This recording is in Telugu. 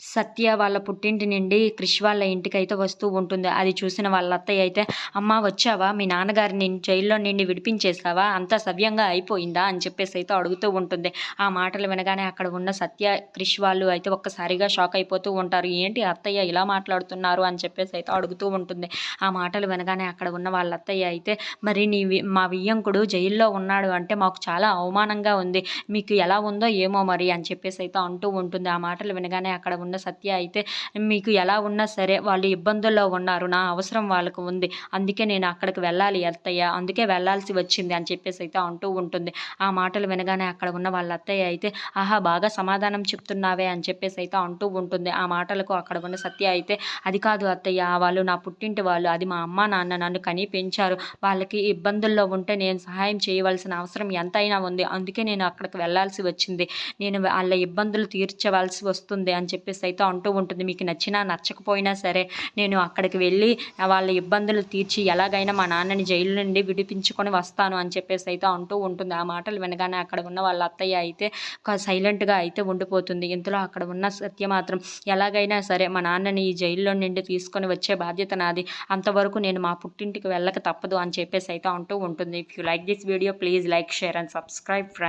సత్య వాళ్ళ పుట్టింటి నుండి క్రిష్ వాళ్ళ ఇంటికైతే వస్తూ ఉంటుంది. అది చూసిన వాళ్ళ అత్తయ్య అయితే, "అమ్మా వచ్చావా? మీ నాన్నగారిని జైల్లో నుండి విడిపించేసావా? అంతా సవ్యంగా అయిపోయిందా?" అని చెప్పేసి అయితే అడుగుతూ ఉంటుంది. ఆ మాటలు వినగానే అక్కడ ఉన్న సత్య, క్రిష్ వాళ్ళు అయితే ఒక్కసారిగా షాక్ అయిపోతూ ఉంటారు. "ఏంటి అత్తయ్య ఇలా మాట్లాడుతున్నారు?" అని చెప్పేసి అయితే అడుగుతూ ఉంటుంది. ఆ మాటలు వినగానే అక్కడ ఉన్న వాళ్ళ అత్తయ్య అయితే, "మరి మా వియ్యంకుడు జైల్లో ఉన్నాడు అంటే మాకు చాలా అవమానంగా ఉంది. మీకు ఎలా ఉందో ఏమో మరి" అని చెప్పేసి అయితే అంటూ ఉంటుంది. ఆ మాటలు వినగానే అక్కడ ఉన్న సత్య అయితే, "మీకు ఎలా ఉన్నా సరే వాళ్ళు ఇబ్బందుల్లో ఉన్నారు. నా అవసరం వాళ్ళకు ఉంది. అందుకే నేను అక్కడికి వెళ్ళాలి అత్తయ్య. అందుకే వెళ్ళాల్సి వచ్చింది" అని చెప్పేసి అయితే అంటూ ఉంటుంది. ఆ మాటలు వినగానే అక్కడ ఉన్న వాళ్ళ అత్తయ్య అయితే, "ఆహా! బాగా సమాధానం చెప్తున్నావే" అని చెప్పేసి అయితే అంటూ ఉంటుంది. ఆ మాటలకు అక్కడ ఉన్న సత్య అయితే, "అది కాదు అత్తయ్య, వాళ్ళు నా పుట్టింటి వాళ్ళు. అది మా అమ్మ, నాన్న నన్ను కని పెంచారు. వాళ్ళకి ఇబ్బందుల్లో ఉంటే నేను సహాయం చేయవలసిన అవసరం ఎంతైనా ఉంది. అందుకే నేను అక్కడికి వెళ్ళాల్సి వచ్చింది. నేను వాళ్ళ ఇబ్బందులు తీర్చవలసి వస్తుంది" అని చెప్పేసి అయితే అంటూ ఉంటుంది. "మీకు నచ్చినా నచ్చకపోయినా సరే నేను అక్కడికి వెళ్ళి వాళ్ళ ఇబ్బందులు తీర్చి ఎలాగైనా మా నాన్నని జైలు నుండి విడిపించుకొని వస్తాను" అని చెప్పేసి అయితే అంటూ ఉంటుంది. ఆ మాటలు వినగానే అక్కడ ఉన్న వాళ్ళ అత్తయ్య అయితే సైలెంట్‌గా అయితే ఉండిపోతుంది. ఇంతలో అక్కడ ఉన్న సత్య మాత్రం, "ఎలాగైనా సరే మా నాన్నని ఈ జైల్లో నుండి తీసుకొని వచ్చే బాధ్యత నాది. అంతవరకు నేను మా పుట్టింటికి వెళ్ళక తప్పదు" అని చెప్పేసి అయితే అంటూ ఉంటుంది. If you like this video please like, share and subscribe friends.